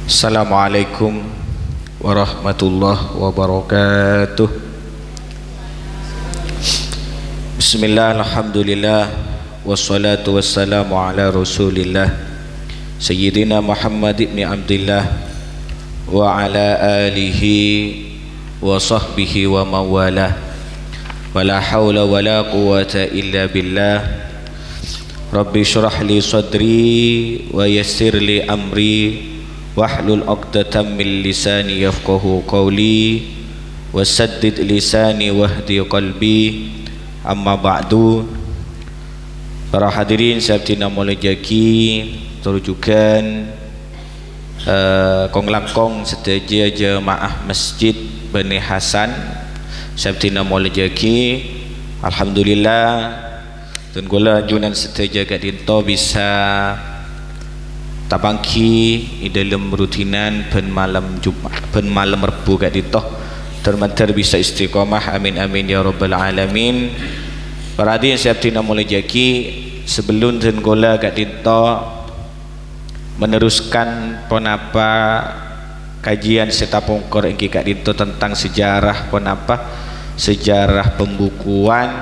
Assalamualaikum warahmatullahi wabarakatuh. Bismillah, alhamdulillah, wassalatu wassalamu ala rasulillah Sayyidina Muhammad ibn Abdillah wa ala alihi wa sahbihi wa mawalah. Wala hawla wala quwata illa billah. Rabbi syrah li sadri wa yassir li amri wahlul 'uqdatam min lisani yafqahu qawli wasaddid lisani wahdi qalbi. Amma ba'du. Para hadirin sabtina mulajaki terujukan kong langkong seteja jemaah Masjid Bani Hasan sabtina mulajaki. Alhamdulillah tunggulah junan seteja kat dinto bisa tabangki di dalam rutinan pen malam Jumat, pen malam Rebu kat dinto termantar bisa istiqamah, amin amin ya rabbal alamin. Para hadirin sabtina mulajaki, sebelum tunggulah kat dinto meneruskan ponapa kajian serta pongkor engki kat dinto tentang sejarah ponapa sejarah pembukuan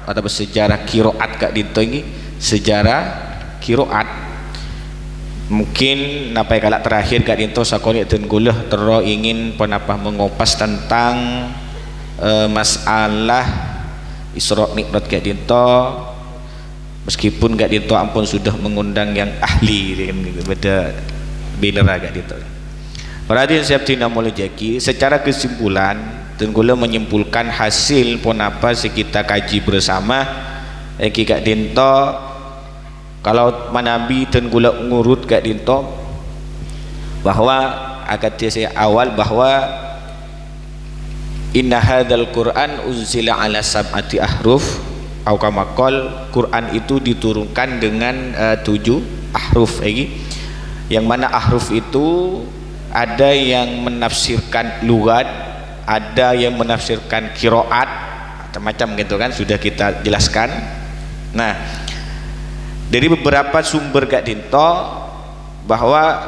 atau sejarah kiroat kat dinto ini, sejarah kiroat. Mungkin napai kalak terakhir kat dinto sakoni tenggulah tero ingin penapa mengopas tentang masalah Isra Mi'raj kat dinto, meskipun kat dinto ampun sudah mengundang yang ahli beda binera kat dinto. Perhatian sabtina mulajaki, secara kesimpulan tenggulah menyimpulkan hasil ponapa kita kaji bersama kat dinto. Kalau manabi tenggula ngurut kat dinto bahwa agak saya awal bahwa inna hadzal Qur'an unzila ala sab'ati ahruf atau kama qol, Quran itu diturunkan dengan 7 ahruf lagi, yang mana ahruf itu ada yang menafsirkan lugat, ada yang menafsirkan qiraat, macam-macam gitu kan, sudah kita jelaskan. Nah, dari beberapa sumber kat dinto bahwa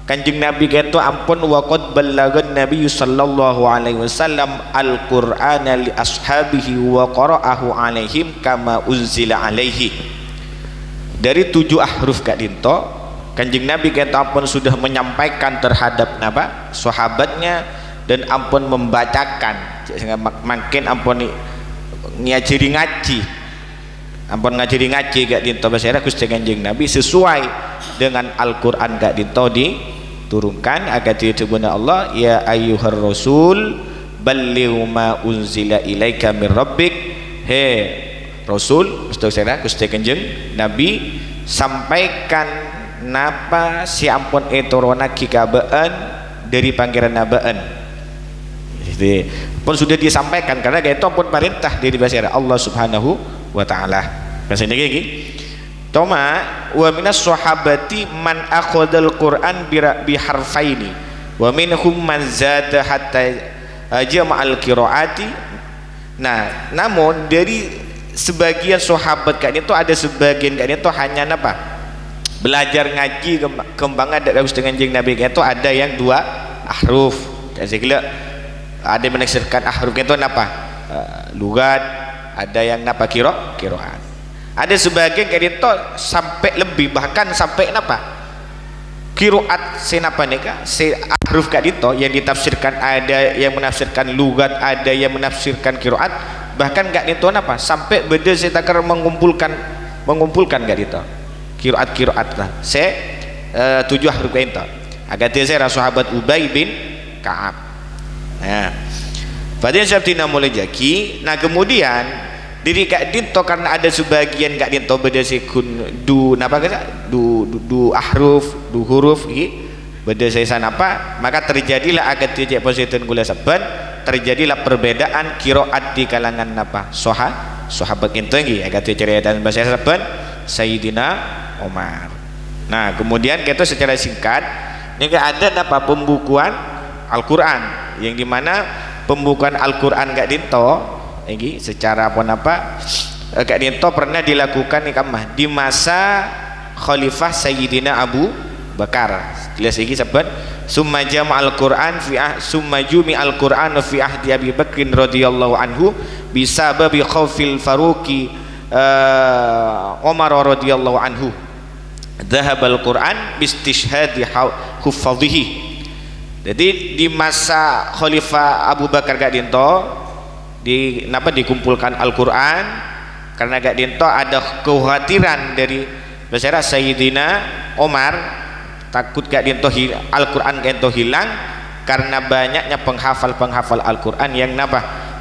Kanjeng Nabi kata ampun waqad ballagan Nabi sallallahu alaihi wasallam al-Qur'ana li ashabihi wa qara'ahu alaihim kama unzila alaihi. Dari 7 ahruf kat dinto Kanjeng Nabi kata ampun sudah menyampaikan terhadap napa sahabatnya dan ampun membacakan, makin ampun ngajari ngaji, ampun ngajari ngaji kat dinto bahasa Arab Gusti Kanjeng Nabi sesuai dengan Al-Qur'an kat dinto diturunkan agar disebutna Allah ya ayyuhar rasul balligh ma unzila ilaika min rabbik. He rasul Gusti Kanjeng Nabi, sampaikan napa si ampun etorona kikabaan dari pangeran nabaan. Jadi pun sudah disampaikan karena itu pun perintah dari bahasa Arab Allah Subhanahu wa ta'ala. Bahasa ini lagi toma wa minas sahabati man akhadal Qur'an bi harfaini wa minhum man zada hatta jama'al qiraati. Nah, namun dari sebagian sahabat kan itu ada sebagian kan itu hanya apa? Belajar ngaji kembangan dari Kanjeng Nabi kan itu ada yang 2 ahruf. Dan segala ada yang menafsirkan ahruf itu apa? Lugat, ada yang napa qiraat. Ada sebagian kayak itu sampai lebih, bahkan sampai napa qiraat senapa nika se ahruf kayak itu yang ditafsirkan, ada yang menafsirkan lugat, ada yang menafsirkan qiraat, bahkan kayak itu napa sampai beda saya takar mengumpulkan kayak itu qiraat lah 7 ahruf kayak itu. Agak saya sahabat Ubay bin Ka'ab. Nah, pada sabtina mulajaki. Nah, kemudian diri kak dinto karena ada sebagian kak dinto beda sekun du napa kata du ahruf du huruf beda sesan apa, maka terjadilah agak tidak positif gula saban, terjadilah perbedaan qiraat di kalangan napa sahabat itu nggih agak cerita bahasa saban Sayyidina Umar. Nah, kemudian kita secara singkat ini ada napa pembukuan Al-Qur'an, yang dimana pembukuan Al-Qur'an kak dinto ini secara apa kak dinto pernah dilakukan ikamah di masa Khalifah Sayyidina Abu Bakar. Jelas iki saben summa jama'al Qur'an summa jumi'al Qur'an fi ahdi Abi Bakrin radhiyallahu anhu bisababi khaufil Faruqi Umar radhiyallahu anhu. Dhahabal Qur'an bistishhadi huffadhihi. Jadi di masa Khalifah Abu Bakar gak dinto dikumpulkan Al-Qur'an karena gak dinto ada kekhawatiran dari masyarakat Sayyidina Umar, takut gak dinto Al-Qur'an gak dinto hilang karena banyaknya penghafal Al-Qur'an yang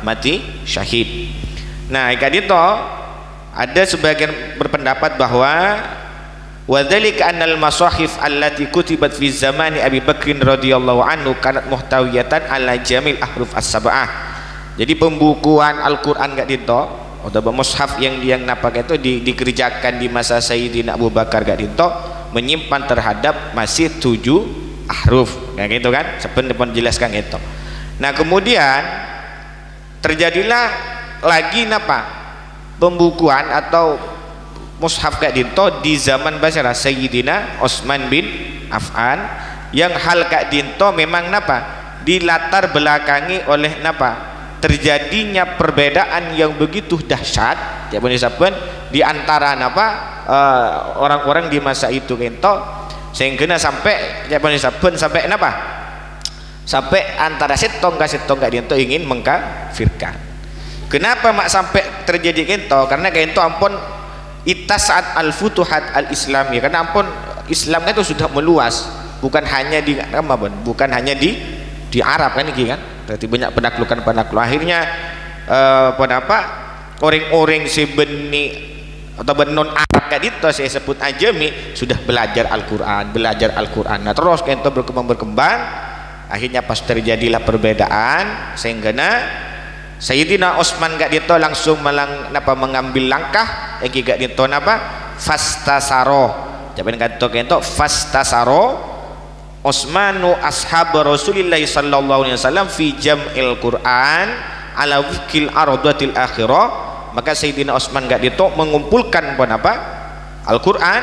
mati syahid. Nah gak dinto ada sebagian berpendapat bahwa wadzalika annal masahif allati kutibat fi zamani Abi Bakrin radhiyallahu anhu kanat muhtawiyatan ala jamil ahruf as-sab'ah. Jadi pembukuan Al-Qur'an gak dinto atau mushaf yang napak itu dikerjakan di masa Sayyidina Abu Bakar gak dinto menyimpan terhadap masih 7 ahruf kayak gitu kan, sebenarnya jelaskan itu. Nah kemudian terjadilah lagi pembukuan atau mushaf gak dinto di zaman Basra Sayyidina Utsman bin Affan yang hal gak dinto memang dilatar belakangi oleh terjadinya perbedaan yang begitu dahsyat ya di antara orang-orang di masa itu gento sehingga sampai sampai antara setong gak dinto ingin mengkafirkan. Kenapa sampai terjadi gento? Karena gento ampun saat al-futuhat al-islami, karena ampun Islamnya itu sudah meluas, bukan hanya di Arab kan iki kan, berarti banyak penaklukan akhirnya orang-orang sebeni atau non Arab kan itu saya sebut ajami sudah belajar Al-Qur'an. Nah terus kan itu berkembang akhirnya pas terjadilah perbedaan sehingga Sayyidina Utsman gak dito langsung mengambil langkah gak dito fastasaro. Jaban kata kento fastasaro Utsmanu ashab Rasulillah sallallahu alaihi wasallam fi jam'il Qur'an ala wikil ardatil akhirah. Maka Sayyidina Utsman gak dito mengumpulkan Al-Qur'an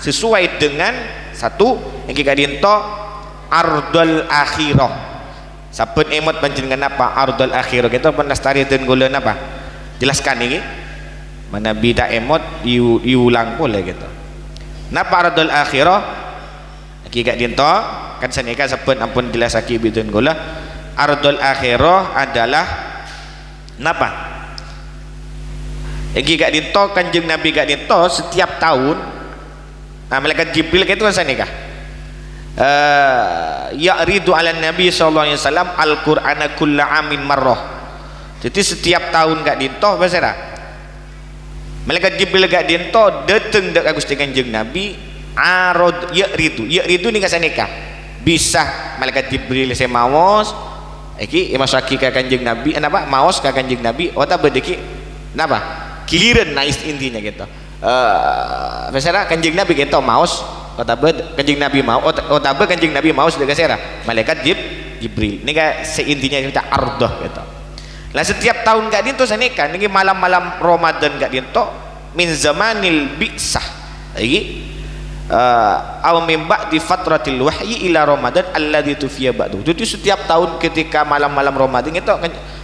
sesuai dengan satu yang gak dito ardul akhirah. Sapun emot panjenengan ardul akhirah kita penastari dan gula jelaskan ini mana bida emot diulang boleh gitu. Ardul akhirah gak dinto kan sanika sapun ampun jelasaki bidun gula. Ardul akhirah adalah gak dinto kanjeng Nabi gak dinto setiap tahun malaikat Jibril itu kan sanika ya'ridu ala Nabi sallallahu alaihi wasallam al-Qur'ana kulla amin marrah. Jadi setiap tahun gak dintoh basara malaikat Jibril gak dintoh dateng dek Gusti Kanjeng Nabi arod ya'ridu ni kasanika bisa malaikat Jibril saya maos iki masaki ka Kanjeng Nabi maos ka Kanjeng Nabi ota bedeki kiliran nais intinya gitu basara Kanjeng Nabi gitu maos Kanjeng Nabi mau Kanjeng Nabi mau sudah kasera malaikat Jibril ini kan seintinya kita ardah gitu. Lah setiap tahun gak dinto sanika niki malam-malam Ramadan gak dinto min zamanil bi'sah iki aw min ba'di fatratil wahyi ila Ramadan alladzi tufiya ba'du. Jadi setiap tahun ketika malam-malam Ramadan itu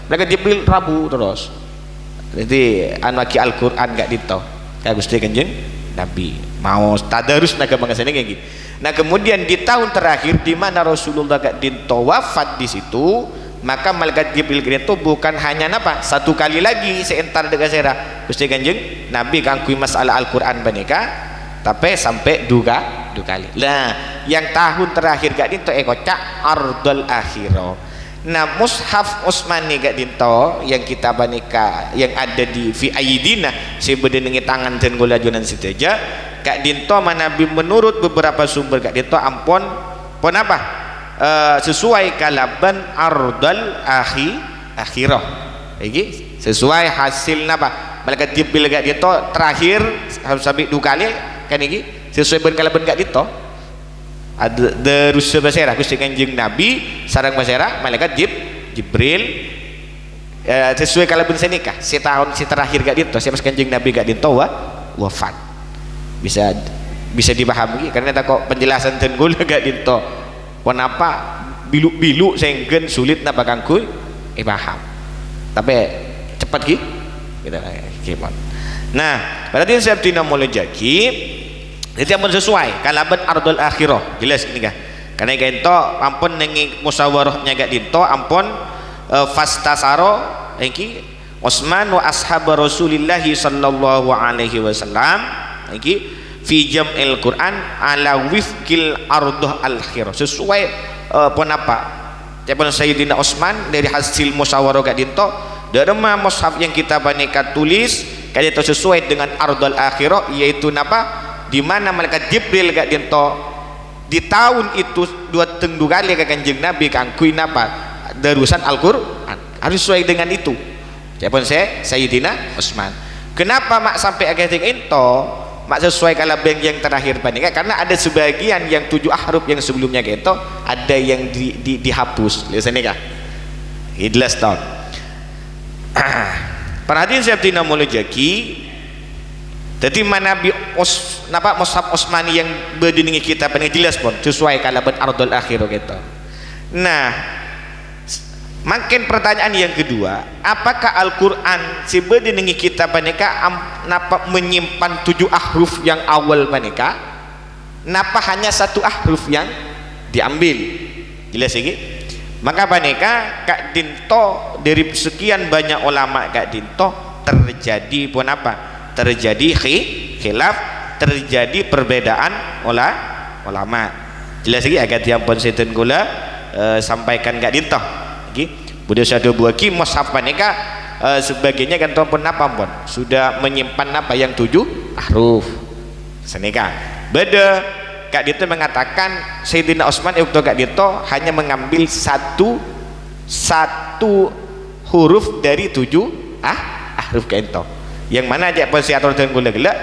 malaikat Jibril Rabu terus. Jadi anwaki Al-Qur'an gak dinto kayak Gusti Kanjeng Nabi mau tadarus naga mengasani kayak gitu. Nah kemudian di tahun terakhir di mana Rasulullah gak dinto wafat di situ, maka malaikat Jibril itu bukan hanya satu kali lagi seentar dengan sera Gusti Kanjeng Nabi kangkui masalah Al-Qur'an banika tapi sampai dua kali. Nah yang tahun terakhir gak dinto kocak ardul akhirah. Nah mushaf Utsmani gak dinto yang kita banika yang ada di fi aidina sebenarnya tangan dan golajunan siteja gak dinto Nabi menurut beberapa sumber gak dinto ampun sesuai kalaban ardul akhirah iki sesuai hasil malaikat Jibril gak dinto terakhir sampai dua kali kan iki sesuai dengan kalaban gak dinto ada rusuh basera Gusti Kanjeng Nabi sareng basera malaikat Jibril sesuai kalaban senika setahun si terakhir gak dinto siapa Kanjeng Nabi gak dinto wafat bisa bisa dipahami karena tak kok penjelasan tenggul gak dinto kenapa bilu-bilu sehingga sulit napa kangkui paham tapi cepat gitu kita gimana. Nah berarti saya tina mulai jaki jadi ampun sesuai kalaban ardul akhirah jelas ini kah karena itu ampun nengi musyawarahnya gak dinto ampun fastasaro iki Utsman wa ashab Rasulillah sallallahu alaihi wasallam iki fi jam'il Quran ala wifqil ardh al-akhirah sesuai penapa Cepon Sayyidina Utsman dari hasil musyawarah gak dinto dari mushaf yang kita baneka tulis kaya itu sesuai dengan ardul akhirah yaitu napa di mana malaikat Jibril gak dinto di tahun itu dua kali ke Kanjeng Nabi kangkui napa darusan Al-Qur'an harus sesuai dengan itu cepon Sayyidina Utsman kenapa mak sampai agak itu mak sesuai kalabeng yang terakhir panika karena ada sebagian yang 7 ahruf yang sebelumnya gitu ada yang dihapus lihat sini kah jelas tahun perhatian saya tina mulai jaki jadi mana napa mushaf Utsmani yang berdindingi kita panika jelas pun sesuai kalaban ardul akhir gitu. Nah makin pertanyaan yang kedua apakah Al-Quran si berdindingi kita panika napa menyimpan 7 ahruf yang awal panika napa hanya 1 ahruf yang diambil jelas ini maka panika Kak Dinto dari sekian banyak ulama Kak Dinto terjadi pun apa terjadi khilaf terjadi perbedaan ulama jelas lagi agak diampun setan gula sampaikan Kak Dinto Buddha Sadu Buaki mushaf panika sebagainya kan pun apa pun sudah menyimpan apa yang 7 ahruf senika beda Kak Dito mengatakan Sayyidina Utsman waktu Kak Dito hanya mengambil satu huruf dari 7 ahruf kento yang mana aja posiator dan gula-gula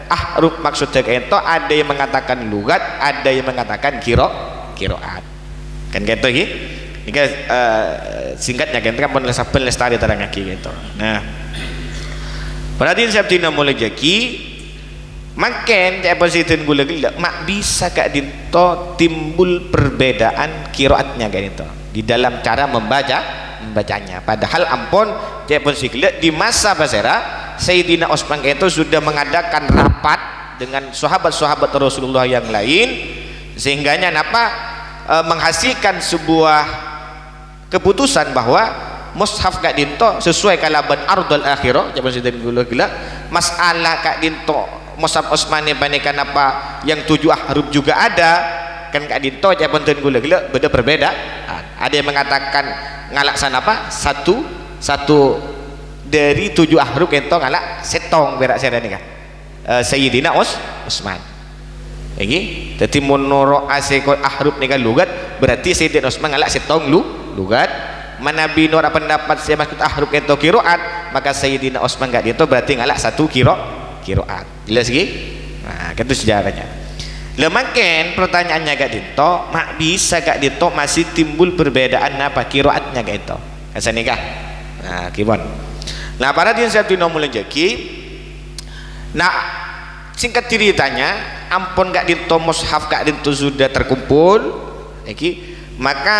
ahruf maksudnya kento ada yang mengatakan lugat ada yang mengatakan kiroat kan kento ini singkatnya kento kan pelestari terangaki gitu. Nah perhatian saya tina mulai jaki makin cak positin gula-gula mak bisa Kak Dinto timbul perbedaan kiroatnya Kak Dinto di dalam cara membacanya padahal ampun cak positin di masa Basera Sayyidina Utsman itu sudah mengadakan rapat dengan sahabat-sahabat Rasulullah yang lain sehingganya napa menghasilkan sebuah keputusan bahwa mushaf Kak Dinto sesuai kalaban ardul akhirah cak positin gula-gula masalah Kak Dinto mushaf Utsmani panika apa yang 7 ahruf juga ada kan Kak Dinto aja ponten gula-gula beda perbedaan ada yang mengatakan ngalaksan apa satu dari 7 ahruf ento ngalak setong berak saya nih kan Sayyidina Utsman iki dadi menurut aseko ahruf nika lugat berarti Sayyidina Utsman ngalak setong lugat manabi nur pendapat saya maksud ahruf ento kiroat maka Sayyidina Utsman gak dinto berarti ngalak 1 kiroat jelas lagi nah itu sejarahnya lemakin pertanyaannya Kak Dinto mak bisa Kak Dinto masih timbul perbedaan apa kiroatnya Kak Dinto kasa nikah nah gimana nah para dia saya tino mulai jaki nah singkat ceritanya ampun Kak Dinto mushaf Kak Dinto sudah terkumpul maka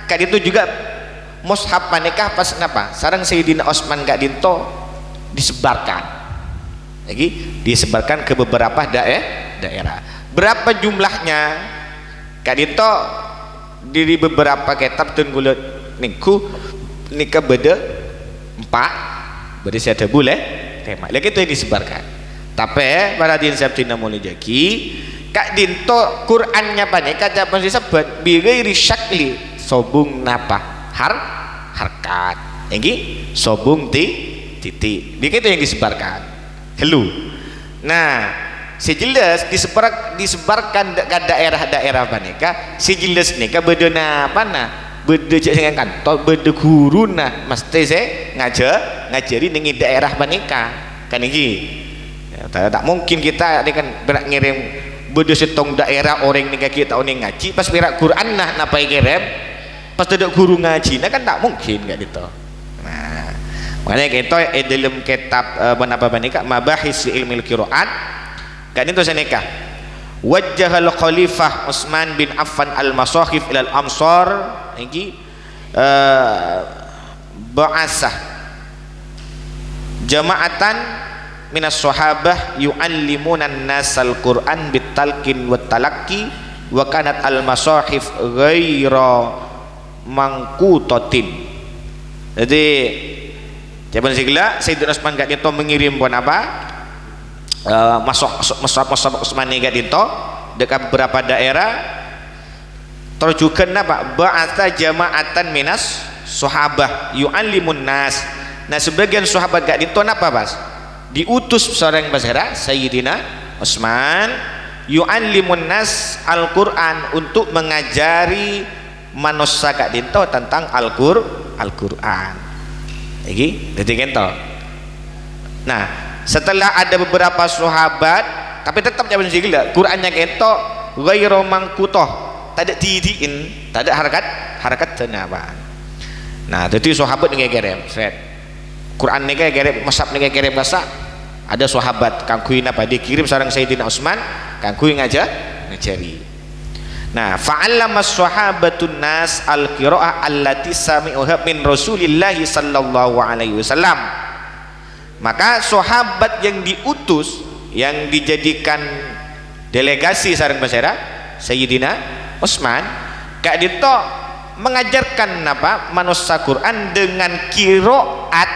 Kak Dinto juga mushaf panikah pas kenapa sarang Sayyidina Utsman Kak Dinto disebarkan disebarkan ke beberapa daerah berapa jumlahnya Kak Dinto dari beberapa kitab tenggulat niku nika beda 4 berarti ada boleh tema lagi itu yang disebarkan tapi pada din sabtina mulai jaki Kak Dinto Qurannya panika japan disebut bighairi syakli sobung napa harkat sobung titik begitu yang disebarkan helu. Nah, sejelas disebarkan ke daerah-daerah panika, sejelas nika bedena pana, beda cek dengan kantor, beda guru nah, mesti saya ngajari dengan daerah panika, kan iki. Ya, tak mungkin kita ini kan berak ngirim beda setong daerah orang nika kita orang ngaji, pas berak Quran nah napa kirim, pas tidak guru ngaji, nah kan tak mungkin gak gitu. Nah, makanya kita dalam kitab apa panika mabahis ilmu qiraat kan itu seneka wajjahal khalifah Utsman bin Affan al-masahif ilal amsar iki ba'asah jama'atan minas sahabah yu'allimuna an-nasal Qur'an bitalqin wat talaqqi wa kanat al-masahif ghaira mangkutatin. Jadi jaman sigla Sayyidina Utsman gak dinto mengirim pun apa masuk Utsman gak dinto dekat beberapa daerah terjukan apa ba'atha jama'atan minas sahabah yu'allimun nas. Nah sebagian sahabat gak dinto apa Bas diutus seorang basara Sayyidina Utsman yu'allimun nas Al-Qur'an untuk mengajari manusia gak dinto tentang Al-Qur'an iki dadi kento. Nah setelah ada beberapa sahabat tapi tetap jaman sigila Qur'annya kento ghairu mangkutoh tak ada didiin tak ada harakat tenabaan. Nah jadi sahabat ni gerem set Quran ni gerem masab ni gerem rasa ada sahabat kangkui apa dikirim seorang Sayyidina Utsman kangkui ngajari. Nah fa'allama sahabatun nas al-qira'ah allati sami'uha min Rasulillah sallallahu alaihi wasallam. Maka sahabat yang diutus yang dijadikan delegasi sareng basara Sayyidina Utsman kak dito mengajarkan apa manusia Quran dengan qiraat.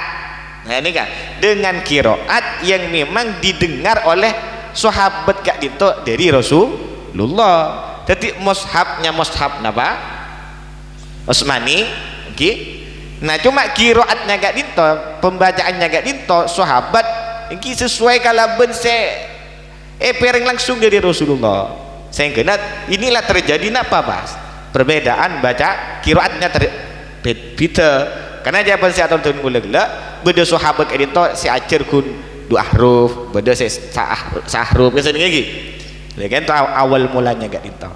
Nah ini kan dengan qiraat yang memang didengar oleh sahabat kak dito dari Rasulullah. Jadi mushafnya mushaf napa Utsmani okay. Nah cuma qiraatnya gak dinto pembacaannya gak dinto sahabat iki sesuai kalaben pereng langsung dari Rasulullah sehingga inilah terjadi napa Bas perbedaan baca qiraatnya beda karena jawaban si atau tun gula beda sahabat gak dinto si ajar kun dua huruf beda si sahruf biasa lagi kan awal mulanya gak dinto.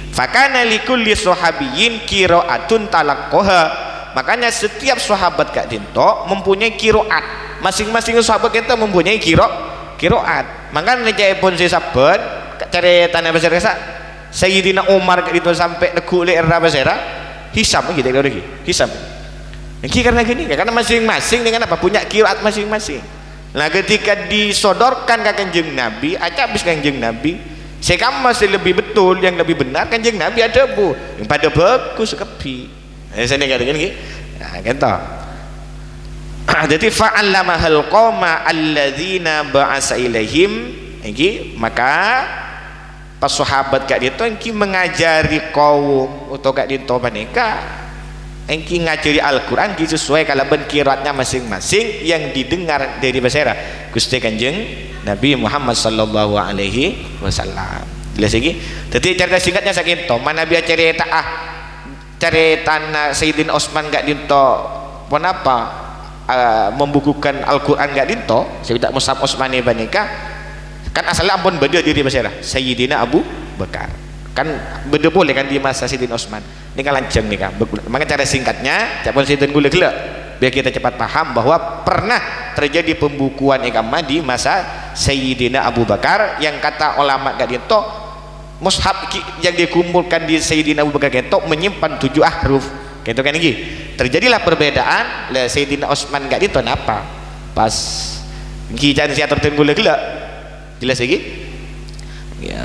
Fakana likulli sahabiyyin qiraatun talaqqaha. Makanya setiap sahabat gak dinto mempunyai qiraat. Masing-masing sahabat kita mempunyai qiraat. Makanya jaipun si sahabat cari tanah besar kesa Sayyidina Umar gak dinto sampai neku le era besar hisam gitu lagi. Hisam. Ini karena gini karena masing-masing dengan apa punya qiraat masing-masing. Nah ketika disodorkan ke kanjeng Nabi acak habis kanjeng Nabi sekam masih lebih betul yang lebih benar kanjeng Nabi ada bu yang pada bagus kepi saya katakan gini nah kata jadi fa'allamahal qawma alladzina ba'asa ilaihim ini maka pas sahabat kak dito yang mengajari kaum atau kak dito paneka engki ngajari Al-Quran sesuai kalaban qiraatnya masing-masing yang didengar dari basara Gusti Kanjeng Nabi Muhammad sallallahu alaihi wasallam. Jelas lagi. Jadi cerita singkatnya sakinto mana biar cerita tanah Sayyidina Utsman gak dinto kenapa membukukan Al-Quran gak dinto sebab mushaf Utsmani banika kan asalnya ampun beda diri basara Sayyidina Abu Bakar kan beda boleh kan di masa Sayyidina Utsman ini kan lanceng nih kan maka cara singkatnya capon Sayyidina gula biar kita cepat paham bahwa pernah terjadi pembukuan agama di masa Sayyidina Abu Bakar yang kata ulama gak dinto mushaf yang dikumpulkan di Sayyidina Abu Bakar itu menyimpan 7 ahruf gitu kan ini terjadilah perbedaan lah Sayyidina Utsman gak dinto apa pas gijan si atur gula jelas lagi ya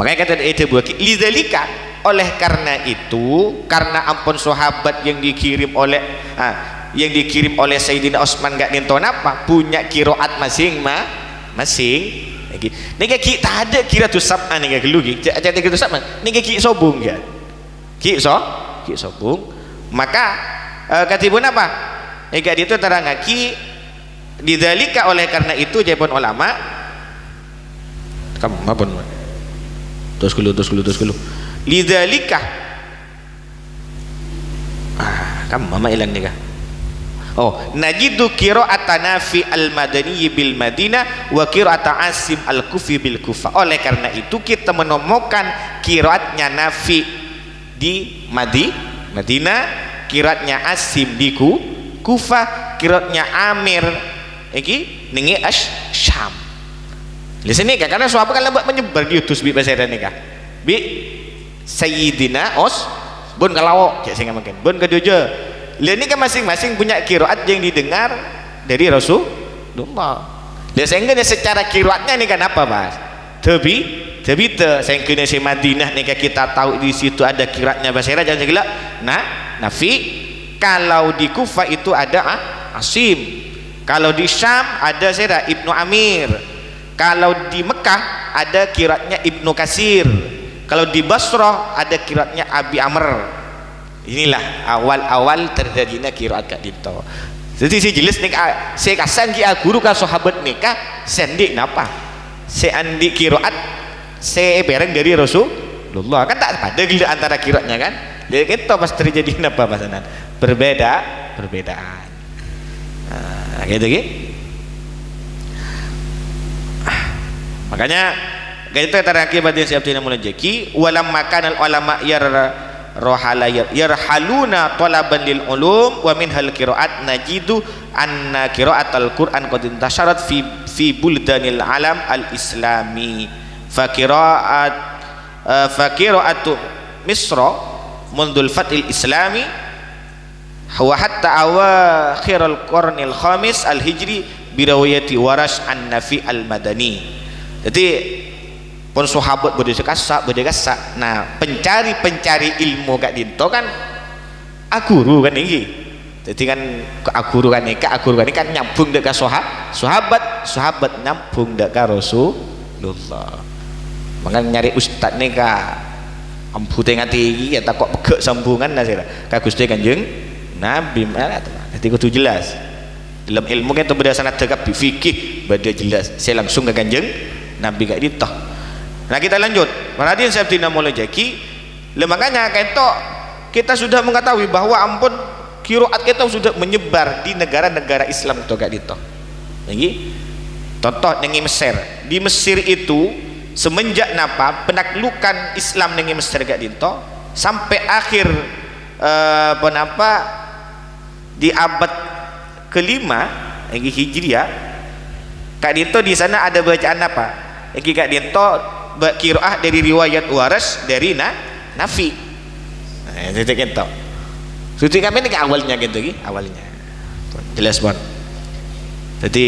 makanya kata itu buat lidzalika oleh karena itu karena ampun sahabat yang dikirim oleh Sayyidina Utsman gak dinto apa punya qiraat masing-masing niki kita ada qiraatus sab'ah niki gelu ki jadi qiraatus sab'ah niki ki sobung kan ki sobung maka katibun apa gak itu terang ki lidzalika oleh karena itu jawabun ulama kamu apa terus dulu lidzalika kamu mama ilang nih kah najidu qira'atana fi al-madani bil Madinah wa qira'ata Asim al-Kufi bil Kufah. Oleh karena itu kita menemukan qiraatnya Nafi di Madinah, qiraatnya Asim di Kufah, qiraatnya Amir iki ningi Syam. di sini kan karena sahabat kan lambat menyebar diutus bi pasir nikah bi Sayyidina bun kalawok cek sehingga makin bun keduja lihat ini kan masing-masing punya qiraat yang didengar dari Rasulullah. Lihat sehingga secara qiraatnya ini kan apa mas tebi sehingga si Madinah nih kita tahu di situ ada qiraatnya bahasa Arab jangan segala Nafi. Kalau di Kufah itu ada Asim, kalau di Syam ada Sera Ibnu Amir, kalau di Mekah ada qiraatnya Ibnu Kasir, kalau di Basrah ada qiraatnya Abi Amr. Inilah awal-awal terjadinya qiraat kak dito. Jadi si jelas nih saya kasan ki guru ka sahabat nikah sendik napa saya andi qiraat saya bareng dari Rasulullah kan tak ada gila antara qiraatnya kan. Jadi kita pas terjadi apa pasanan perbedaan gitu. Makanya kayak itu antara akibat yang siap tidak mulai jeki walam makan al ulama yarhaluna talaban lil ulum wa min hal qiraat najidu anna qiraat al Quran qad intasharat fi buldanil alam al islami fa qiraatu Misra mundul fatil islami wa hatta awakhir al-qarnil khamis al-hijri birawayati Warash an-Nafi al-Madani. Jadi pun sahabat bode kasak nah pencari ilmu kak dinto kan aguru kan ini jadi kan aguru kan ini kan nyambung dekat sahabat nyambung dekat Rasulullah. Makanya nyari ustad nih kak ampute ngati ya tak kok pegek sambungan nasira ka Gusti Kanjeng Nabi malah jadi kudu jelas dalam ilmu kan itu berdasarkan tegap di fikih beda jelas saya langsung ke Kanjeng Nabi gak ditah. Nah kita lanjut perhatian saya tidak mulai jaki makanya kita sudah mengetahui bahwa ampun qiraat kita sudah menyebar di negara-negara Islam itu gak ditah. Lagi contoh yang Mesir, di Mesir itu semenjak napa penaklukan Islam dengan Mesir gak dinto sampai akhir di abad kelima Hijriah kak dinto di sana ada bacaan apa kak dinto qiraah dari riwayat Warash dari Nafi. Nah itu kita suci kami ini awalnya gitu awalnya jelas bon. Jadi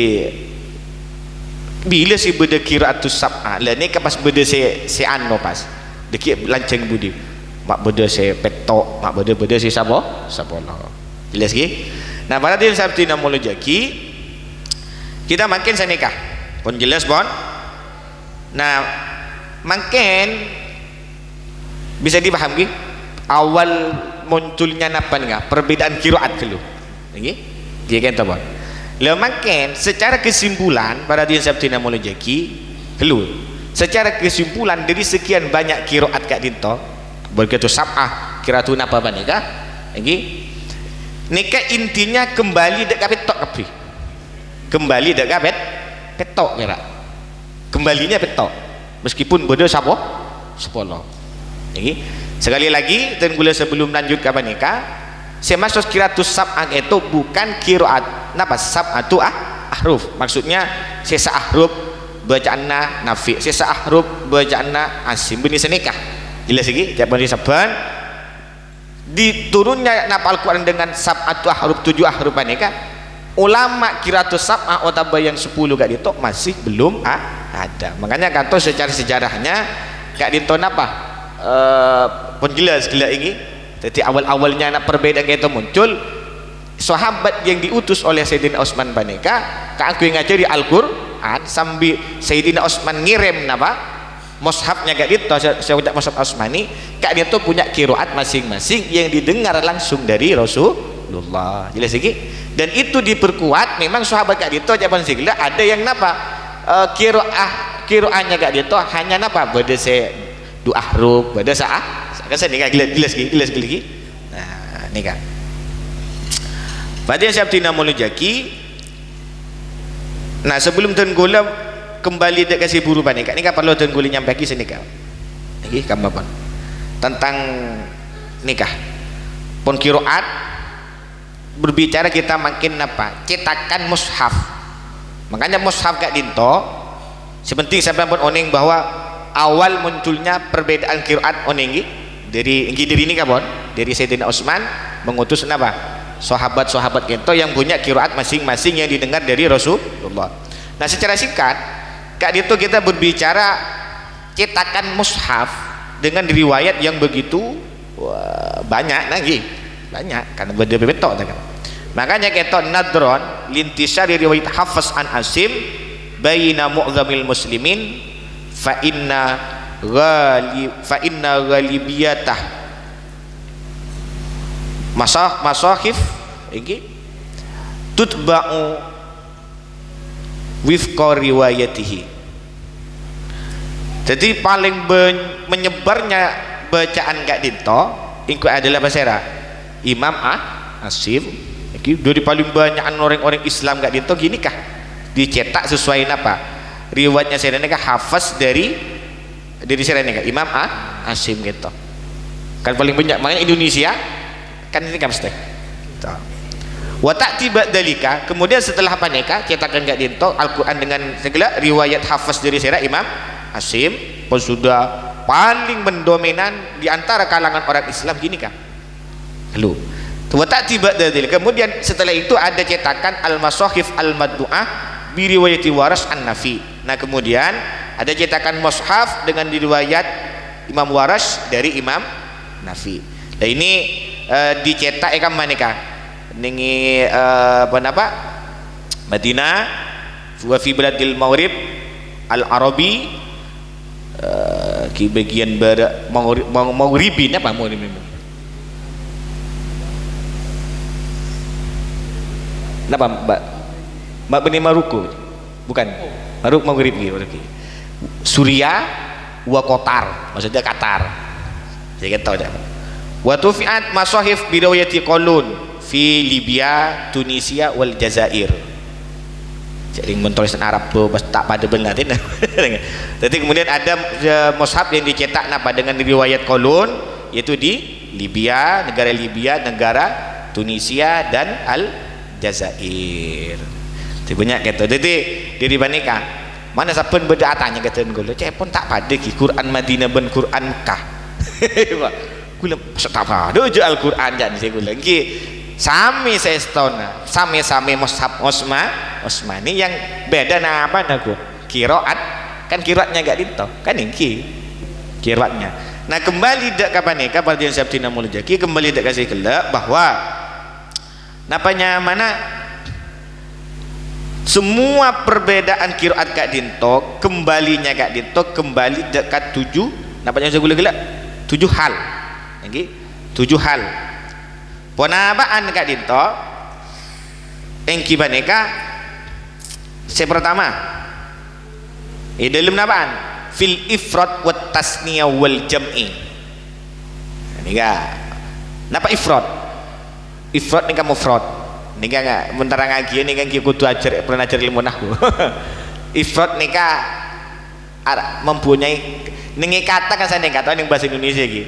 bila si beda qiraatus sab'ah lah ni pas beda si ano pas deki lanceng budi mak beda si petok mak beda si sabolah jelas ki. Nah pada dia sabtu namul jaki kita makin sanikah pun jelas bon. Nah makin bisa dipahami awal munculnya napa nih perbedaan qiraat dulu nggih dia kan tahu bon. Makin secara kesimpulan pada dia sabtina mulai jaki helu secara kesimpulan dari sekian banyak qiraat kak dinto begitu sab'ah qiraatun apa nikah lagi nikah intinya kembali dekat petok kabeh kembali dekat petok kira kembalinya petok meskipun bodoh sepuluh lagi sekali lagi dan gula sebelum lanjut ke nikah saya masuk qiraatus sab'ah itu bukan qiraat napa sab'atu ahruf maksudnya sesa ahruf bacaanna Nafi sesa ahruf bacaanna Asim benih senikah jelas lagi tiap hari saban diturunnya napa Al-Quran dengan sab'atu ahruf 7 ahruf nikah ulama qiraatus sab'ah otaba yang 10 gak ditok masih belum ada. Makanya kanto secara sejarahnya gak ditok napa penjelas gila ini jadi awal-awalnya anak perbedaan itu muncul sahabat yang diutus oleh Sayyidina Utsman Baneka aku yang ngajari Al-Quran sambil Sayyidina Utsman ngirim napa mushafnya gak gitu saya udah mushaf Utsmani kak dia tuh punya qiraat masing-masing yang didengar langsung dari Rasulullah jelas lagi dan itu diperkuat memang sahabat gak gitu jawaban sigla ada yang napa qiraahnya gak gitu hanya napa beda se dua huruf beda kan saya nikah jelas lagi nah nikah pada Sabtina Mulujaki. Nah sebelum tenggula kembali dekat si buru panika nikah perlu tengguli nyampe kisah nikah lagi kamu apa tentang nikah pun qiraat berbicara kita makin apa cetakan mushaf makanya mushaf gak dinto Sepenting sampai pun oning bahwa awal munculnya perbedaan qiraat oning dari ini kabon, dari Sayyidina Utsman mengutus apa? Sahabat-sahabat kita yang punya qiraat masing-masing yang didengar dari Rasulullah. Nah, secara singkat, Kak itu kita berbicara cetakan mushaf dengan riwayat yang begitu banyak lagi. Banyak karena betul kan. Makanya kita nadron lintisari riwayat Hafs an Asim baina mu'zamil muslimin fa inna ghalibiyatah masahif iki tutba'u wifqa riwayatihi. Jadi paling menyebarnya bacaan Kak Dinto itu adalah bahasa Imam Asim. Dari paling banyak orang-orang Islam Kak Dinto gini kah dicetak sesuai apa riwayatnya Sayyidina Hafs dari Sayyidina Imam Asim gitu kan paling banyak. Makanya Indonesia kan ini kan mesti wa ta'tiba dalika. Kemudian setelah apa nikah cetakan Kak Dinto Al-Quran dengan segala riwayat Hafs dari Sayyidina Imam Asim pun sudah paling mendominan di antara kalangan orang Islam gini kah lu. Kemudian setelah itu ada cetakan al-masahif al-maddu'ah bi riwayati Waras an-Nafi. Nah, kemudian ada cetakan mushaf dengan riwayat Imam Waras dari Imam Nafi. Nah, ini dicetak kan maneka ningi Madinah wa fi baladil Maghrib al-Arabi ki bagian barat Maghribin apa Maghribin Napa Mbak Beni Maruku bukan Maruk Maghrib gitu Suria wa Qatar maksudnya Qatar saya tahu dah wa tufiat masahif birawayati Qalun fi Libya Tunisia wal Jazair jadi mentulisan Arab tuh tak pada benar tidak. Jadi kemudian ada mushaf yang dicetak napa dengan riwayat Qalun yaitu di Libya, negara Tunisia dan Jazair. Itu banyak gitu. Jadi dari Banika mana siapa beda tanya kata ngolo cepon tak pada ki Quran Madinah ben Quran Mekah. Gula tak pada je Al-Quran jadi saya gula ki sami sestona sami mushaf Osmani yang beda apa naku qiraat kan qiraatnya gak dito kan iki qiraatnya. Nah, kembali dak kapan nikah pada yang Sabtina Mulajaki kembali dak kasih kelak bahwa napanya mana semua perbedaan qiraat Kak Dinto kembalinya Kak Dinto kembali dekat 7 napanya saya gula-gula 7 hal lagi 7 hal ponabaan Kak Dinto engki baneka saya pertama dalam napaan fil ifrad wat tasniyah wal jam'i ini napa ifrad ni kamu fraud ni kan bentar ngaji ni kan kudu ajar pernah ajar ilmu nahwu ifrad ni mempunyai ningi kata kan saya kata ning bahasa Indonesia iki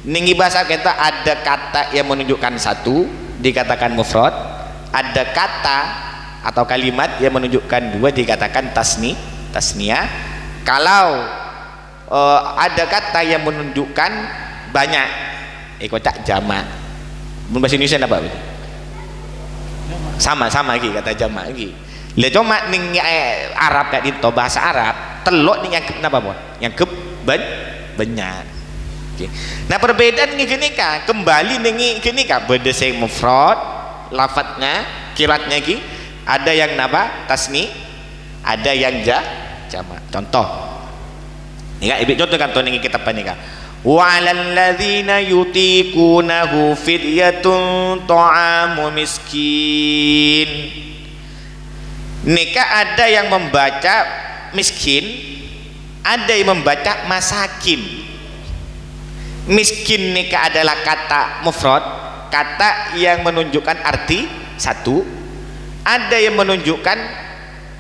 ningi bahasa kita ada kata yang menunjukkan satu dikatakan mufrad, ada kata atau kalimat yang menunjukkan dua dikatakan tasniyah. Kalau ada kata yang menunjukkan banyak kotak jamak bahasa Indonesia apa? Sama lagi kata jamak lagi. Lah cuma ning Arab kat itu bahasa Arab telok ning yang kenapa bon? Yang banyak. Okay. Nah perbedaan ni gini kah? Kembali ning gini kah? Beda sing mufrad, lafadznya, kiratnya ki ada yang napa? Tasni, ada yang jamak. Contoh. Ni kan contoh kan ning kitab ni kah? Wa'alal ladzina yutiqunahu fidyatun ta'amu miskin. Nikah ada yang membaca miskin, ada yang membaca masakin. Miskin nikah adalah kata mufrad, kata yang menunjukkan arti satu. Ada yang menunjukkan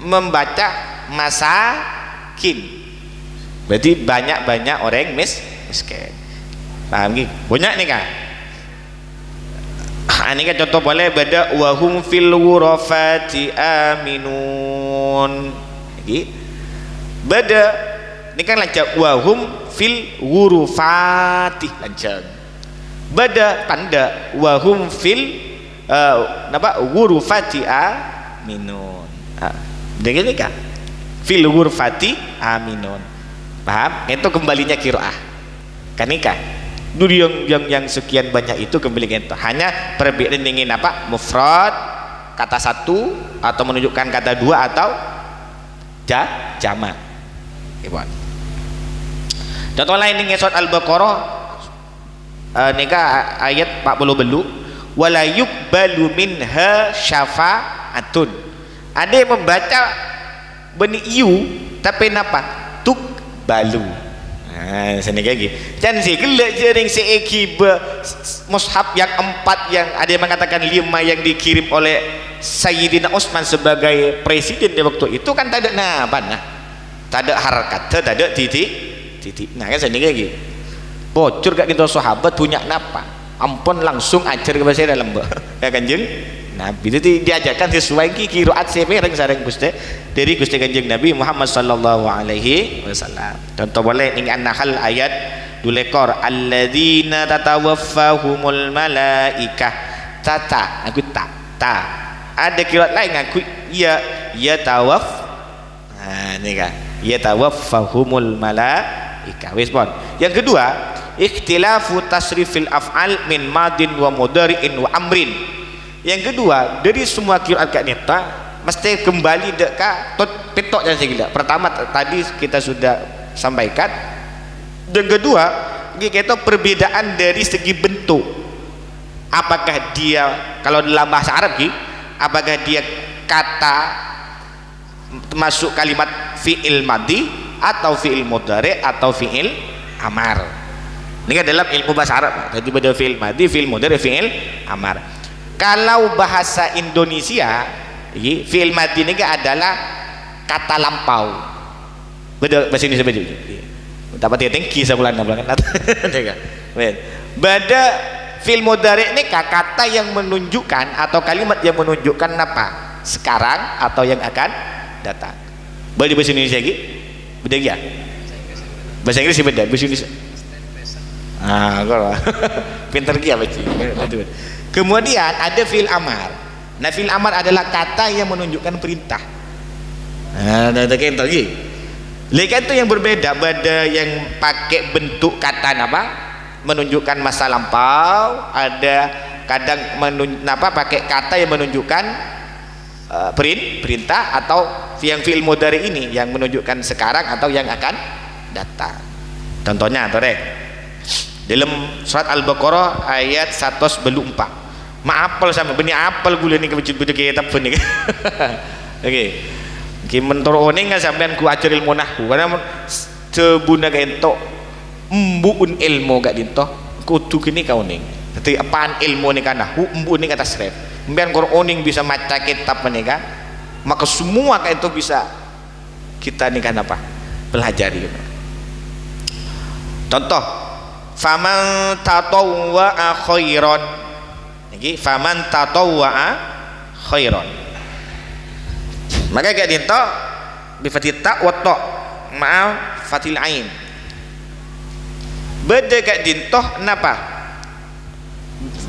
membaca masakin. Berarti banyak-banyak orang miskin. Paham gitu? Banyak nih kan? Ini kan contoh boleh beda wahum fil ghurafati aminun. Gitu. Beda ini kan lancar wahum fil ghurufati lancar. Beda tanda wahum fil ghurufati aminun. Dengan kan fil ghurfati aminun. Paham? Itu kembalinya qiraah. Kan nikah. Dulu yang sekian banyak itu kembali ke itu. Hanya perbedaan dengan apa? Mufrad kata satu atau menunjukkan kata dua atau jamak. Contoh lain dengan surat Al-Baqarah nikah ayat 40 belu wala yuqbalu minha syafa'atun. Ada yang membaca benih iu tapi napa tuk balu. Sini lagi dan si gelak jering si ekiba mushaf yang 4 yang ada yang mengatakan 5 yang dikirim oleh Sayyidina Utsman sebagai presiden di waktu itu kan tak ada tak ada harakat, tak ada titik. Nah kan sini lagi bocor gak kita sahabat punya napa ampun langsung ajar ke bahasa dalam ya kanjeng Nabi itu diajarkan sesuai qiraat sepereng sareng Gusti dari Gusti Kanjeng Nabi Muhammad sallallahu alaihi wasallam. Contoh boleh ning An-Nahl ayat 2 alladzina tatawaffahumul malaikah tata aku ta ada qiraat lain aku ya tawaf. Ini kan ya tawaffahumul malaikah wis pon. Yang kedua ikhtilafu tasrifil af'al min madin wa mudhari'in wa amrin. Yang kedua dari semua qiraat kat neta mesti kembali dekat petok jangan segila. Pertama tadi kita sudah sampaikan. Dan kedua kita perbedaan dari segi bentuk. Apakah dia kalau dalam bahasa Arab apakah dia kata masuk kalimat fi'il madhi atau fi'il mudhari atau fi'il amar. Ini kan dalam ilmu bahasa Arab. Jadi pada fi'il madhi, fi'il mudhari, fi'il amar. Kalau bahasa Indonesia fi'il madhi ini adalah kata lampau. Beda bahasa Indonesia beda. Dapat dia tinggi sebulan beda fi'il mudhari ini kata yang menunjukkan atau kalimat yang menunjukkan apa? Sekarang atau yang akan datang. Beda bahasa Indonesia lagi? Beda ya? Bahasa Inggris beda, bahasa Indonesia. Kalau pintar dia baca. Kemudian ada fi'il amar. Nah, fi'il amar adalah kata yang menunjukkan perintah. Ada kayak lagi. Lihat itu yang berbeda. Beda yang pakai bentuk kata apa? Menunjukkan masa lampau. Ada kadang pakai kata yang menunjukkan perintah atau yang fi'il mudhari ini yang menunjukkan sekarang atau yang akan datang. Contohnya dalam surat Al-Baqarah ayat 124 maapal sama benih apel gula ni kebujud-bujud kitab ni oke mentor oning sampean ku ajar ilmu nahwu karena sebuna entok embuun ilmu gak dinto kudu kini kau ning jadi apaan ilmu ni kan nahwu embu ni kata sref sampean kor oning bisa maca kitab ni kan maka semua kayak itu bisa kita ni kan apa pelajari. Contoh faman tatawwa'a khairan iki faman tatawwa'a khairan maka kayak dinto bi fathil ta wa ta ma fathil ain beda kayak dinto napa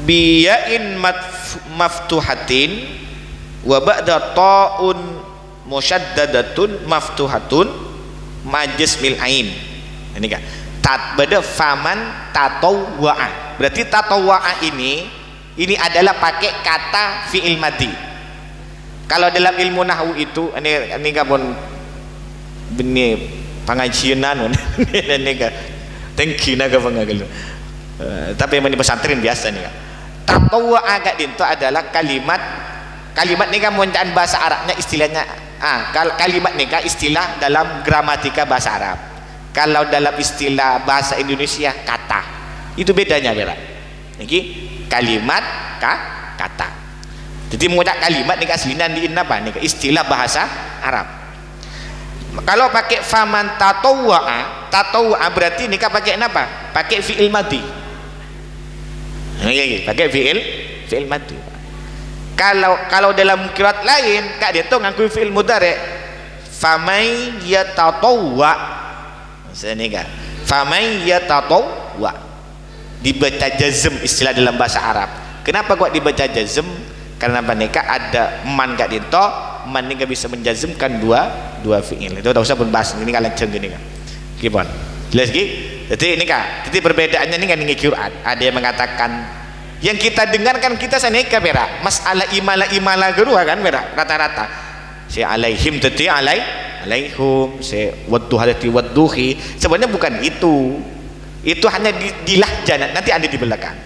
biyain maftuhatin wa ba'da ta'un musyaddadatun maftuhatun majismil ain. Ini kan beda faman tatawwa'a berarti tatawwa'a ini adalah pakai kata fi'il madhi. Kalau dalam ilmu nahwu itu ini kabon benih pengajian ini kan tengki naga pengagal tapi yang pesantren biasa nih kan tatawwa'a agak itu adalah kalimat ini kan muncaan bahasa Arabnya istilahnya kalimat ini kan istilah dalam gramatika bahasa Arab. Kalau dalam istilah bahasa Indonesia kata itu bedanya ini kalimat kata. Jadi mengucap kalimat ini aslinya di apa nih istilah bahasa Arab. Kalau pakai faman tatawwa'a berarti ini pakai apa? Pakai fi'il madhi. Pakai fi'il madhi. Kalau dalam qiraat lain kak dia tuh ngaku fi'il mudhari famay yatatawwa senika famay yatatawwa dibaca jazm istilah dalam bahasa Arab. Kenapa kok dibaca jazm? Karena mereka ada man gak dito, man ini bisa menjazmkan dua fiil. Itu tak usah pun bahas ini kalian ceng gini kan. Gimana? Jelas ki? Jadi ini kak, jadi perbedaannya ini kan ini Quran. Ada yang mengatakan yang kita dengarkan kita saneka berak masalah imala gerua kan berak rata-rata. Si alaihim teti alaihum, si wadduha teti wadduhi. Sebenarnya bukan itu. Itu hanya di lahjah, nanti ada di belakang.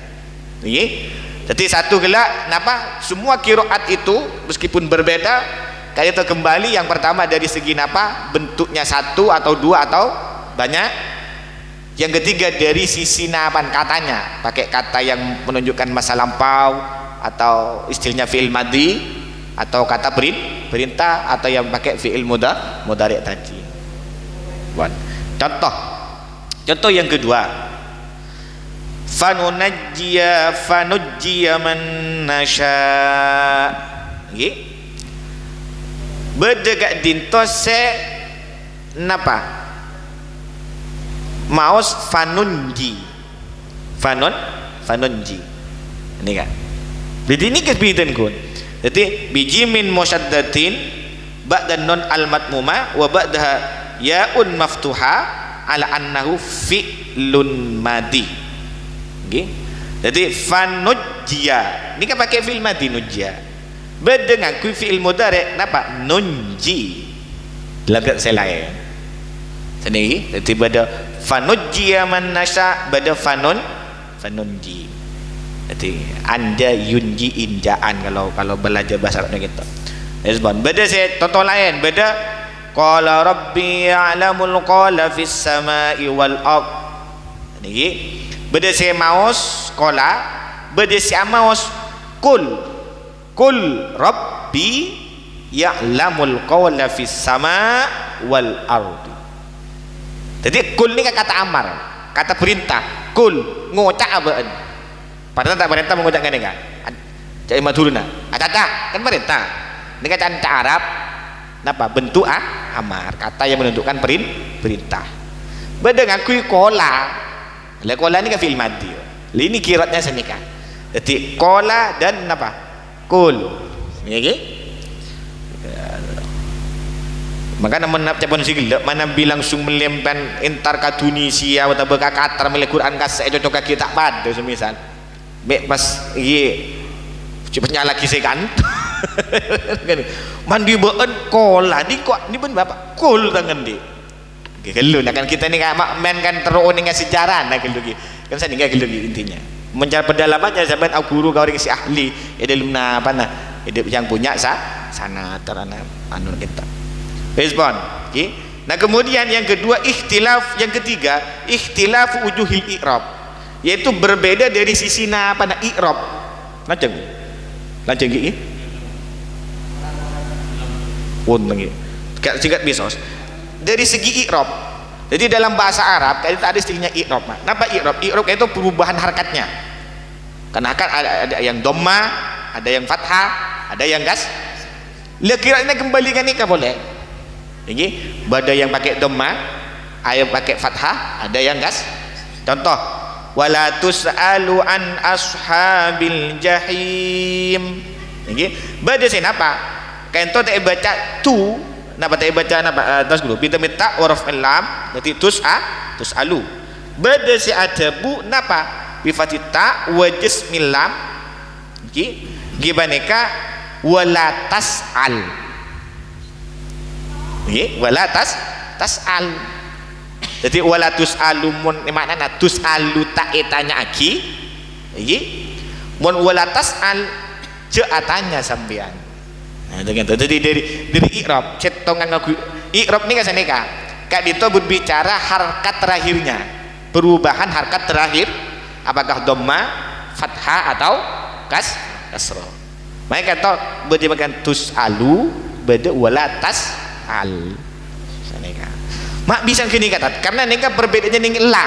Ini. Jadi satu gelak, napa? Semua qiraat itu meskipun berbeda, kayak itu kembali yang pertama dari segi napa? Bentuknya satu atau dua atau banyak. Yang ketiga dari sisi napan katanya, pakai kata yang menunjukkan masa lampau atau istilahnya fi'il madhi atau kata perintah atau yang pakai fi'il mudhari' tadi. Contoh yang kedua, fanujjiya man nasya. Nggih. Bedegak dinto se napa? Maos fanunji. Fanunji. Ini kan. Jadi ini kesbidan kun. Jadi biji min musyaddatin ba'da nun al-matmuma wa ba'daha ya'un maftuha ala annahu fi'lun madi. Okay. Jadi fanujjiya ini kan pakai fi'il madi nujjiya. Beda dengan fi'il mudhari' napa? Nunji. Dalam kata lain. Sini jadi pada fanujjiya man nasya pada fanunji. Jadi anda yunji injaan kalau belajar bahasa Arab gitu. Resbon. Beda saya contoh lain, beda qala rabbi ya'lamul qala fis sama'i wal ard. Ini beda saya maos qala, beda saya maos kul rabbi ya'lamul qala fis sama' wal ard. Jadi kul ini kata amar, kata perintah. Kul ngocak abaan. Padahal tak perintah mengucapkan ini kan. Cak madhurna. Atata kan perintah. Ini kata Arab. Napa? Bentuk amar, kata yang menunjukkan perintah. Beda dengan kui kola. Lah kola ini kan fi'il madhi. Ini kiratnya senika. Jadi kola dan napa? Kul. Nggih. Maka namun capon sigil mana bilang sung melempan entar ka Tunisia atau beka Qatar mele Quran kas cocok kaki tak pada semisal mek pas ieu cepat nyala kisah kan mandi beun kola di kok ni ben bapak kul tangan di gelu kan kita ni main kan terus dengan sejarah nah gelu kan saya ninggal gelu intinya mencari pendalamannya sampai au guru kau si ahli dalam apa nah yang punya sana terana anu kita respon. Okay. Nah kemudian yang kedua ikhtilaf, yang ketiga ikhtilaf wujuhil i'rab, yaitu berbeda dari sisi apa nah i'rab. Lanceng gini pun lagi singkat bisos dari segi i'rab. Jadi dalam bahasa Arab kita ada istilahnya i'rab. Kenapa i'rab? I'rab itu perubahan harkatnya. Karena kan ada yang dhamma, ada yang fathah, ada yang gas. Lihat kiranya kembalikan ini boleh. Ini badai yang pakai dhamma, ayat pakai fathah, ada yang gas. Contoh, wala tus'alu an ashabil jahim. Ini badai saya napa? Kento tak baca tu, napa tak baca napa? Terus dulu, kita minta huruf lam, nanti tus'alu. Badai saya ada bu napa? Bi fatita wa jismil lam. Ini gibaneka wala tas'al. Nggih, wala tas'al. Jadi wala tus'alu mun maknana tus'alu tak tanya aki. Nggih. Mun wala tas'al je atanya sampean. Nah, gitu. Jadi dari i'rab, cetongan ngaku i'rab ni kasane ka. Kak dito berbicara harkat terakhirnya. Perubahan harkat terakhir apakah dhamma, fathah atau kasrah. Maka kata berdimakan tus'alu beda wala tas'al saneka mak bisa kini kata karena neka perbedaannya dengan la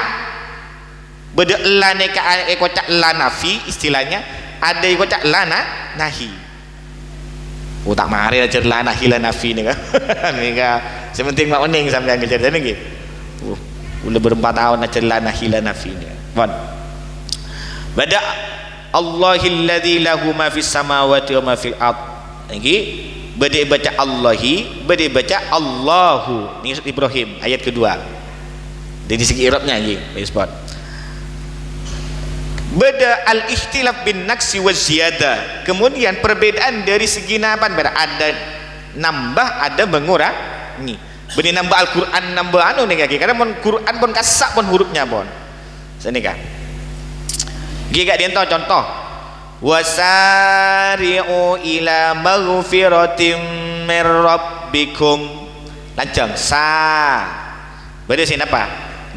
beda la neka kocak la nafi istilahnya ada yang kocak la nahi Oh tak mari lah cerlah nahilan nafi ni kan. Ni kan. Sementing mak oning sampai kerja dan lagi. Udah berempat tahun nak cerlah nahilan nafi ni. Bon. Bada Allahil ladzi lahu ma fis samawati wa ma fil ard. Lagi beda baca Allahi, beda baca Allahu. Ni Ibrahim ayat kedua. Dari segi i'rabnya lagi, respon. Beda al-ikhtilaf bin naqsi wa ziyadah. Kemudian perbedaan dari segi napan ada nambah, ada mengurangi. Beni nambah Al-Qur'an nambah anu ni kaki. Karena pun Quran pun kasak pun hurufnya pun. Sini kan. Gi gak dia contoh. Wasari'u ila maghfiratin mir rabbikum. Lancang sa. Beda sini apa?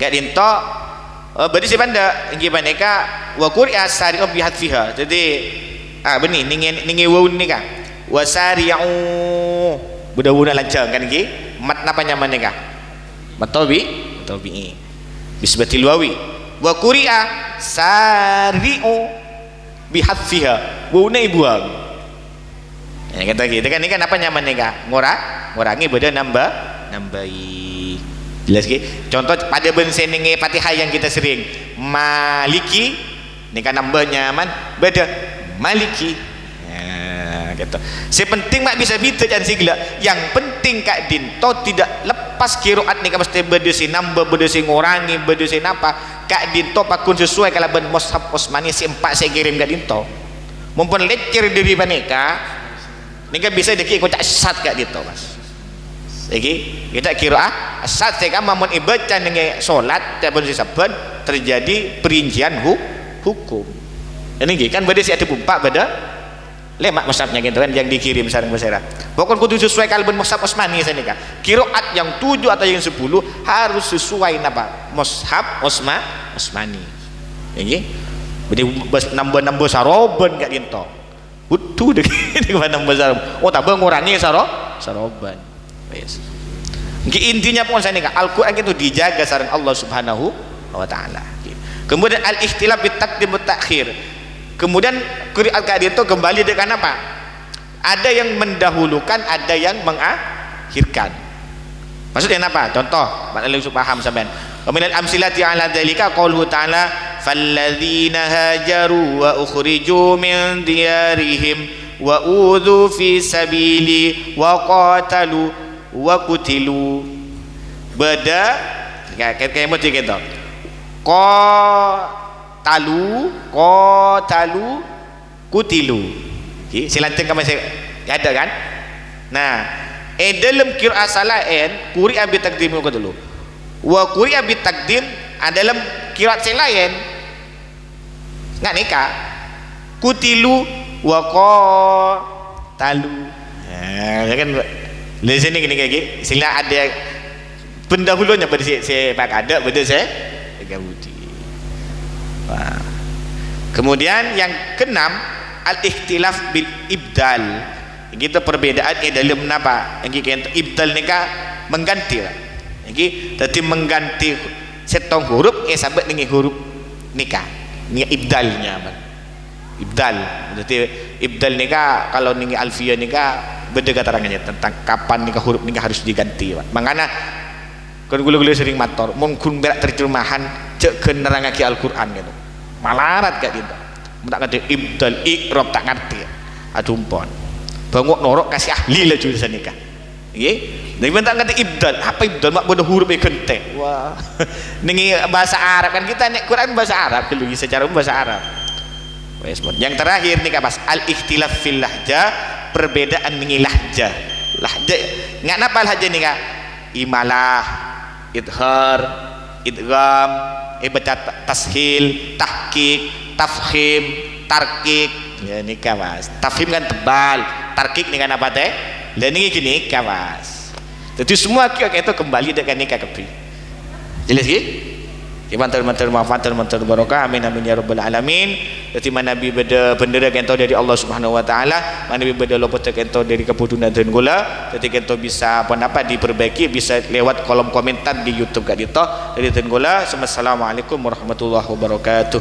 Gak dinto beda si banda ingi baneka wa qur'a sari'u bi hadfiha. Jadi benih ningi waun ni kan. Wasari'u beda wuna lancang kan gi. Mat napa nyaman ni kan? Matawi bisbatil wawi. Wa qur'a sari'u bi hadfiha. Wauna buang. Ya kata gitu kan ni kan apa nyaman ni kan? Ngurangi beda nambahi. Jelas ke? Contoh pada bensin ni Fatihah yang kita sering Maliki ni kan nambahnya man beda Maliki. Gitu. Sepenting mak bisa bita jangan sigla. Yang penting Kak Dinto tidak lepas qiraat ni kan mesti beda si nambah, beda si ngurangi, beda si napa. Kak Dinto pakun sesuai kalau ben mushaf Utsmani si 4 saya kirim Kak Dinto. Mumpun lecir diri baneka. Ni kan bisa deki kocak sat Kak Dinto Mas. Lagi kita qiraat asat saya kan mamun ibadah dengan solat dan saban terjadi perincian hukum. Ini kan beda si ada bumpak beda lemak mushafnya gitu kan yang dikirim sareng bersera. Pokok kudu sesuai kalben mushaf Utsmani sini kan. Qiraat yang 7 atau yang 10 harus sesuai napa? Mushaf Utsmani. Nggih. Bede nambah saroban gak dinto. Butuh deh nambah saroban. Oh tak ngurangi saroban. Yes. Intinya pun saya nikah Al-Quran itu dijaga sareng Allah Subhanahu wa taala. Kemudian al-ikhtilaf bit taqdim wa ta'khir. Kemudian qiraat kali itu kembali dengan apa? Ada yang mendahulukan, ada yang mengakhirkan. Maksudnya apa? Contoh, Pak Alim paham sampean. Kemudian amsilati ala dzalika qauluhu ta'ala falladzina hajaru wa ukhriju min diyarihim wa udhu fi sabili wa qatalu wa kutilu. Beda kayak macam gitu. Qatalu kutilu. Silanceng kamu saya ada kan? Nah, dalam qiraat salain quri'a bi taqdim dulu. Wa quri'a bi taqdim dalam qiraat selain enggak nikah. Kutilu wa qatalu. Nah, kan di sini gini kayak gini, sila ada pendahulunya pada saya pak ada betul saya Gabudi. Kemudian yang keenam al-ikhtilaf bil ibdal. Kita perbedaan dalam apa? Yang kita ibdal nikah mengganti lah. Yang tadi mengganti setong huruf sahabat dengan huruf nikah. Ini ibdalnya bang. Ibdal. Berarti ibdal nikah kalau dengan alfiyah nikah beda keterangannya tentang kapan nikah huruf nikah harus diganti. Makanya kan gula-gula sering mator mungkin berak terjemahan cek ke nerangake Al-Quran gitu malarat gak gitu tak ngerti ibdal i'rab tak ngerti aduh pon banguk norok kasih ahli lah jurusan nikah nggih tapi tak ngerti ibdal apa ibdal mak bodoh huruf genteng wah ning bahasa Arab kan kita nek Quran bahasa Arab dulu secara bahasa Arab. Yang terakhir nih Mas al-ikhtilaf fil lahjah, perbedaan dengan lahjah. Lahjah nggak napa lahjah nih Kak? Imalah, idhar, idgham, baca tashil, tahqiq, tafhim, tarkik. Ya nikah Mas. Tafhim kan tebal, tarkik dengan apa teh? Dan ini gini nikah Mas. Jadi semua itu kembali dengan nikah kepi. Jelas gitu? Mantar barokah amin amin ya rabbal alamin. Jadi Nabi beda bendera kento dari Allah Subhanahu wa taala, Nabi beda lopot kento dari kebudunan dan gula. Jadi kento bisa pendapat diperbaiki bisa lewat kolom komentar di YouTube kak dito. Dari dan gula. Assalamualaikum warahmatullahi wabarakatuh.